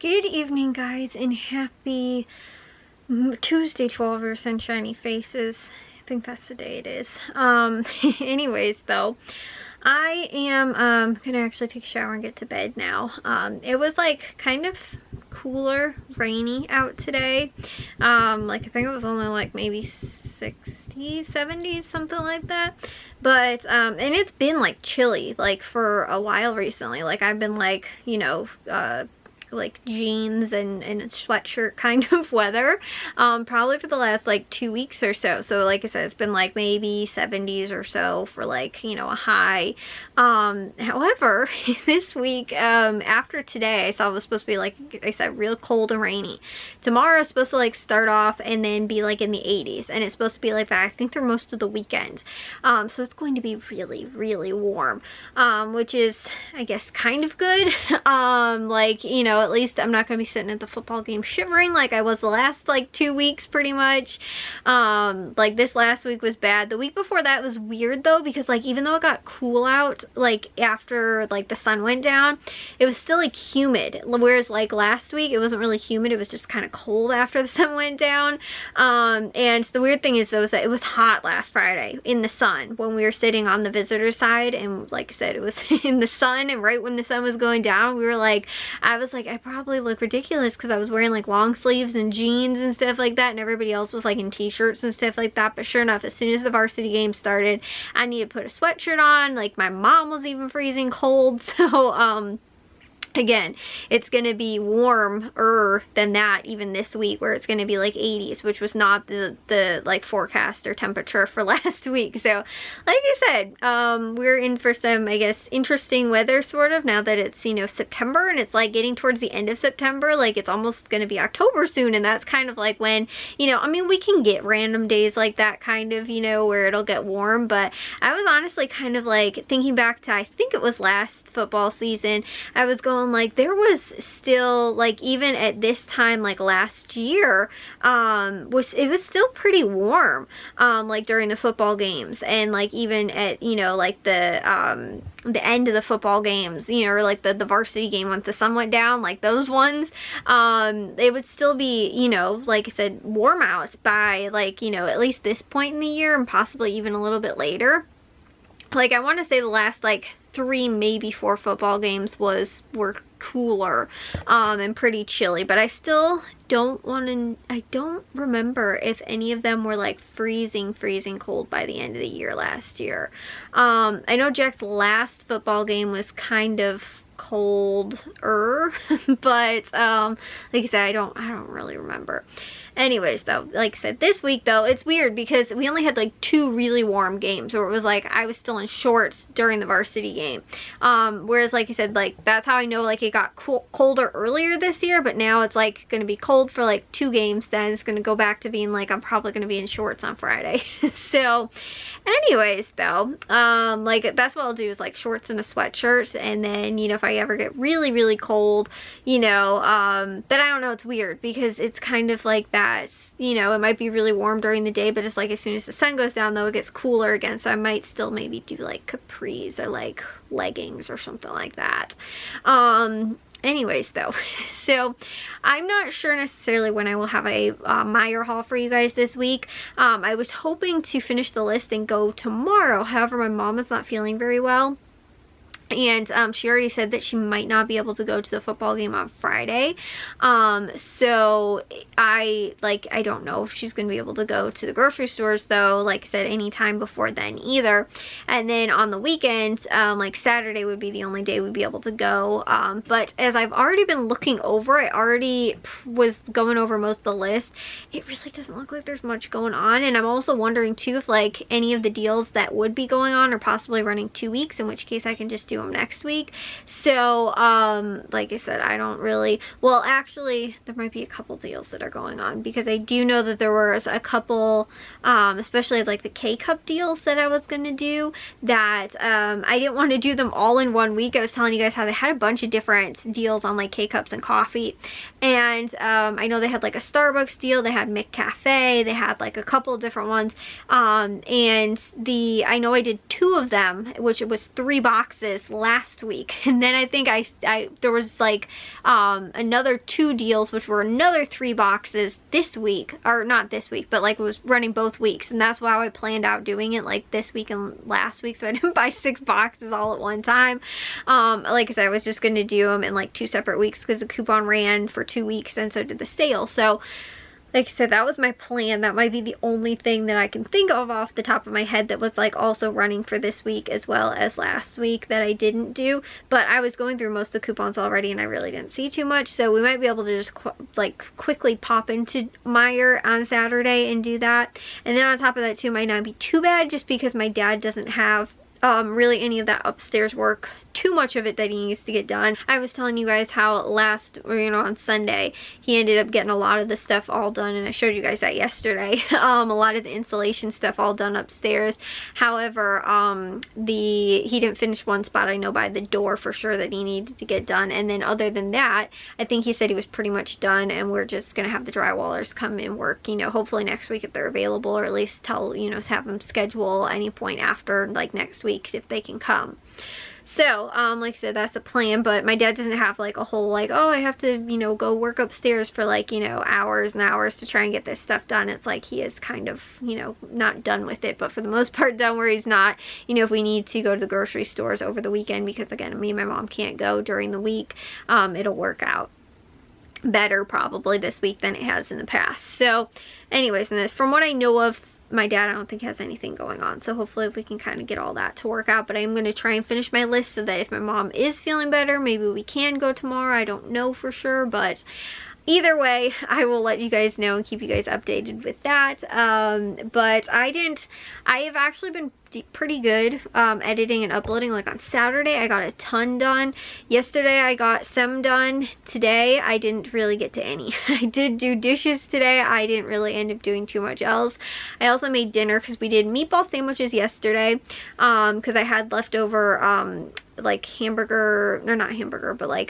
Good evening, guys, and happy Tuesday to all of your sunshiny faces. I think that's the day it is. Anyways, though, I am gonna actually take a shower and get to bed now. It was like kind of cooler, rainy out today. Like I think it was only like maybe 60s, 70s, something like that. But and it's been like chilly like for a while recently. Like I've been like, you know, like jeans and sweatshirt kind of weather probably for the last like 2 weeks or so. So like I said, it's been like maybe 70s or so for like, you know, a high. However, this week after today, I saw it was supposed to be, like I said, real cold and rainy. Tomorrow is supposed to like start off and then be like in the 80s, and it's supposed to be like that I think through most of the weekend. So it's going to be really warm, which is, I guess, kind of good. Like, you know, at least I'm not going to be sitting at the football game shivering like I was the last like 2 weeks pretty much. Like this last week was bad. The week before that was weird though, because like even though it got cool out like after like the sun went down, it was still like humid, whereas like last week it wasn't really humid, it was just kind of cold after the sun went down. And the weird thing is though is that it was hot last Friday in the sun when we were sitting on the visitor side, and like I said, it was in the sun, and right when the sun was going down, we were like, I was like, I probably look ridiculous because I was wearing like long sleeves and jeans and stuff like that, and everybody else was like in t-shirts and stuff like that. But sure enough, as soon as the varsity game started, I needed to put a sweatshirt on. Like my mom was even freezing cold. So again, it's going to be warmer than that even this week, where it's going to be like 80s, which was not the like forecast or temperature for last week. So like I said, we're in for some, I guess, interesting weather sort of, now that it's, you know, September, and it's like getting towards the end of September. Like it's almost going to be October soon, and that's kind of like when, you know, I mean, we can get random days like that kind of, you know, where it'll get warm. But I was honestly kind of like thinking back to, I think it was last football season, I was going like there was still like, even at this time like last year, it was still pretty warm like during the football games, and like even at, you know, like the end of the football games, you know, or like the varsity game once the sun went down, like those ones, it would still be, you know, like I said, warm out by like, you know, at least this point in the year, and possibly even a little bit later. Like I want to say the last like 3, maybe 4 football games were cooler and pretty chilly, but I still don't I don't remember if any of them were like freezing cold by the end of the year last year. I know Jack's last football game was kind of colder, but like I said, I don't really remember. Anyways though, like I said, this week though, it's weird because we only had like 2 really warm games where it was like I was still in shorts during the varsity game. Whereas like I said, like that's how I know like it got colder earlier this year, but now it's like going to be cold for like 2 games, then it's going to go back to being like I'm probably going to be in shorts on Friday. So anyways though, like that's what I'll do, is like shorts and a sweatshirt, and then, you know, if I ever get really cold, you know, but I don't know, it's weird because it's kind of like that, you know, it might be really warm during the day, but it's like as soon as the sun goes down though, it gets cooler again. So I might still maybe do like capris or like leggings or something like that. Anyways though, so I'm not sure necessarily when I will have a Meyer haul for you guys this week. I was hoping to finish the list and go tomorrow. However, my mom is not feeling very well, and she already said that she might not be able to go to the football game on Friday. So I don't know if she's gonna be able to go to the grocery stores though, like I said, anytime before then either. And then on the weekends, like Saturday would be the only day we'd be able to go. But as I've already been looking over, I already was going over most of the list, it really doesn't look like there's much going on. And I'm also wondering too if like any of the deals that would be going on are possibly running 2 weeks, in which case I can just do them next week. So like I said, I don't really, well actually there might be a couple deals that are going on, because I do know that there was a couple, especially like the K-Cup deals that I was gonna do, that I didn't want to do them all in one week. I was telling you guys how they had a bunch of different deals on like K-Cups and coffee, and I know they had like a Starbucks deal, they had McCafe, they had like a couple of different ones, and I know I did 2 of them, which it was 3 boxes this last week. And then I think there was like another 2 deals, which were another 3 boxes this week, or not this week, but like it was running both weeks. And that's why I planned out doing it like this week and last week, so I didn't buy 6 boxes all at one time. Like I said, I was just going to do them in like 2 separate weeks because the coupon ran for 2 weeks and so did the sale. So like I said, that was my plan. That might be the only thing that I can think of off the top of my head that was like also running for this week as well as last week that I didn't do. But I was going through most of the coupons already and I really didn't see too much. So we might be able to just quickly pop into Meijer on Saturday and do that. And then on top of that too, might not be too bad just because my dad doesn't have really any of that upstairs work, too much of it that he needs to get done. I was telling you guys how on Sunday, he ended up getting a lot of the stuff all done, and I showed you guys that yesterday. A lot of the insulation stuff all done upstairs. However, he didn't finish one spot I know by the door for sure that he needed to get done, and then other than that, I think he said he was pretty much done, and we're just gonna have the drywallers come and work, you know, hopefully next week if they're available, or at least have them schedule any point after like next week if they can come. So, like I said, that's the plan, but my dad doesn't have like a whole like, oh, I have to, you know, go work upstairs for like, you know, hours and hours to try and get this stuff done. It's like he is kind of, you know, not done with it, but for the most part done where he's not. You know, if we need to go to the grocery stores over the weekend, because again, me and my mom can't go during the week, it'll work out better probably this week than it has in the past. So anyways, and this, from what I know of, my dad I don't think has anything going on, so hopefully we can kind of get all that to work out. But I'm going to try and finish my list so that if my mom is feeling better, maybe we can go tomorrow. I don't know for sure, but either way, I will let you guys know and keep you guys updated with that. But I have actually been pretty good editing and uploading. Like on Saturday I got a ton done. Yesterday I got some done. Today I didn't really get to any. I did do dishes today. I didn't really end up doing too much else. I also made dinner because we did meatball sandwiches yesterday because I had leftover like hamburger, or not hamburger, but like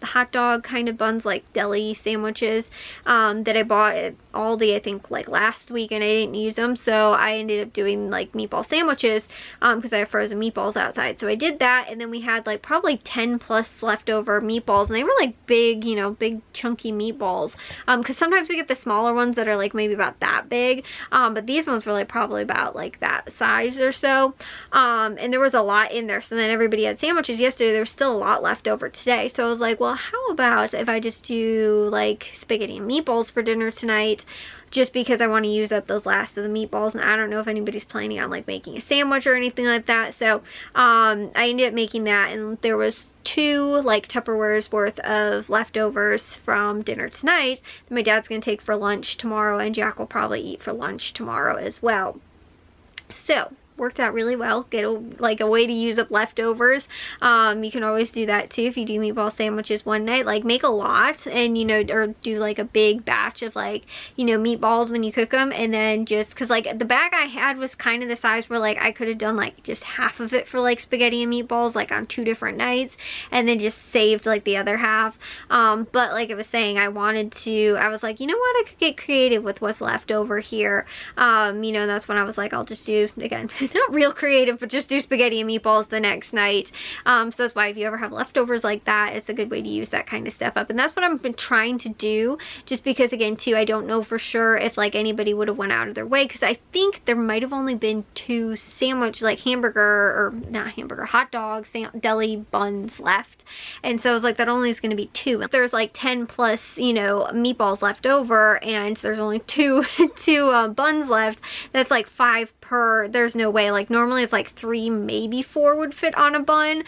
hot dog kind of buns, like deli sandwiches that I bought at Aldi I think like last week, and I didn't use them, so I ended up doing like meatball sandwiches because I have frozen meatballs outside. So I did that, and then we had like probably 10 plus leftover meatballs, and they were like big, you know, big chunky meatballs, because sometimes we get the smaller ones that are like maybe about that big, but these ones were like probably about like that size or so, and there was a lot in there. So then everybody had sandwiches yesterday. There was still a lot left over today, so I was like, well, how about if I just do like spaghetti and meatballs for dinner tonight, just because I want to use up those last of the meatballs, and I don't know if anybody's planning on like making a sandwich or anything like that. So I ended up making that, and there was 2 like Tupperwares worth of leftovers from dinner tonight that my dad's gonna take for lunch tomorrow, and Jack will probably eat for lunch tomorrow as well. So worked out really well. Get a way to use up leftovers. You can always do that too if you do meatball sandwiches one night. Like make a lot, and you know, or do like a big batch of like, you know, meatballs when you cook them, and then just because like the bag I had was kind of the size where like I could have done like just half of it for like spaghetti and meatballs like on 2 different nights, and then just saved like the other half. But like I was saying, I was like, you know what, I could get creative with what's left over here. You know, and that's when I was like, I'll just do, again, not real creative, but just do spaghetti and meatballs the next night. So that's why if you ever have leftovers like that, it's a good way to use that kind of stuff up. And that's what I've been trying to do, just because again too, I don't know for sure if like anybody would have went out of their way, because I think there might have only been 2 sandwich, like hamburger, or not hamburger, hot dog deli buns left. And so I was like, that only is going to be 2. If there's like 10 plus, you know, meatballs left over, and there's only 2 buns left, that's like 5 per. There's no way. Like normally it's like 3, maybe 4 would fit on a bun.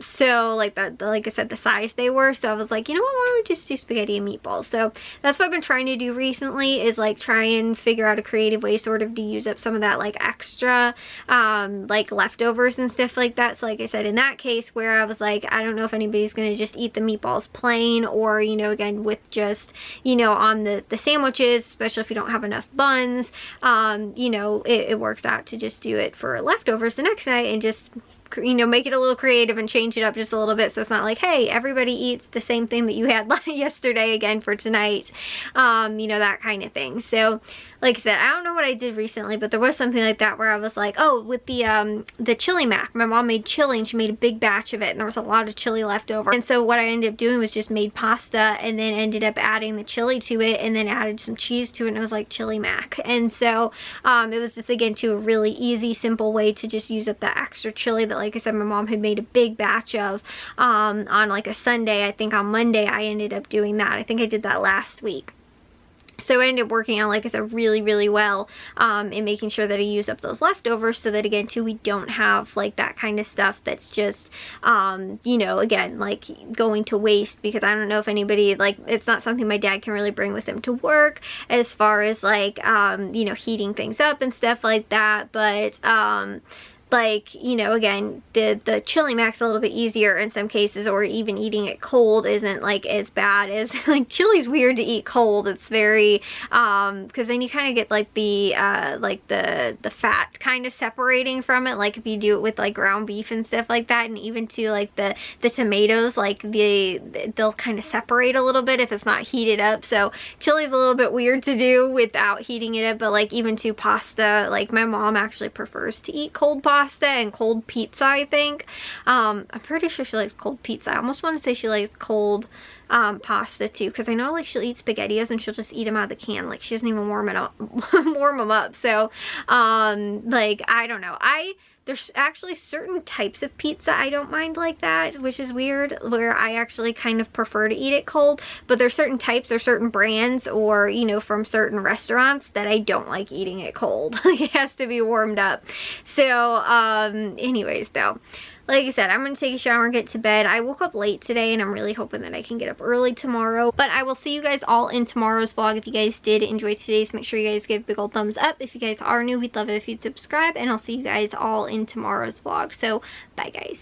So like that, like I said, the size they were. So I was like, you know what, why don't we just do spaghetti and meatballs? So that's what I've been trying to do recently, is like try and figure out a creative way sort of to use up some of that like extra like leftovers and stuff like that. So like I said, in that case where I was like, I don't know if anybody's gonna just eat the meatballs plain, or you know, again with just, you know, on the sandwiches, especially if you don't have enough buns, you know, it works out to just do it for leftovers the next night, and just, you know, make it a little creative and change it up just a little bit, so it's not like, hey, everybody eats the same thing that you had yesterday again for tonight, you know, that kind of thing. So like I said, I don't know what I did recently, but there was something like that where I was like, oh, with the chili mac, my mom made chili and she made a big batch of it and there was a lot of chili left over. And so what I ended up doing was just made pasta and then ended up adding the chili to it and then added some cheese to it, and it was like chili mac. And so it was just, again, to a really easy, simple way to just use up that extra chili that, like I said, my mom had made a big batch of on like a Sunday. I think on Monday I ended up doing that. I think I did that last week. So I ended up working on, like I said, really, really well in making sure that I use up those leftovers so that, again, too, we don't have like that kind of stuff that's just, you know, again, like going to waste, because I don't know if anybody, like, it's not something my dad can really bring with him to work as far as like, you know, heating things up and stuff like that. But, like, you know, again, the chili mac's a little bit easier in some cases, or even eating it cold isn't like as bad as, like, chili's weird to eat cold. It's very, because then you kind of get like the fat kind of separating from it, like if you do it with like ground beef and stuff like that, and even to like the tomatoes, like they'll kind of separate a little bit if it's not heated up. So chili's a little bit weird to do without heating it up, but like even to pasta, like my mom actually prefers to eat cold pasta and cold pizza, I think. I'm pretty sure she likes cold pizza. I almost want to say she likes cold pasta too, because I know like she'll eat SpaghettiOs and she'll just eat them out of the can. Like she doesn't even warm them up. So like, I don't know. There's actually certain types of pizza I don't mind like that, which is weird, where I actually kind of prefer to eat it cold. But there's certain types or certain brands, or, you know, from certain restaurants that I don't like eating it cold. It has to be warmed up. So, anyways, though, like I said, I'm going to take a shower and get to bed. I woke up late today and I'm really hoping that I can get up early tomorrow. But I will see you guys all in tomorrow's vlog. If you guys did enjoy today's, make sure you guys give a big old thumbs up. If you guys are new, we'd love it if you'd subscribe. And I'll see you guys all in tomorrow's vlog. So, bye guys.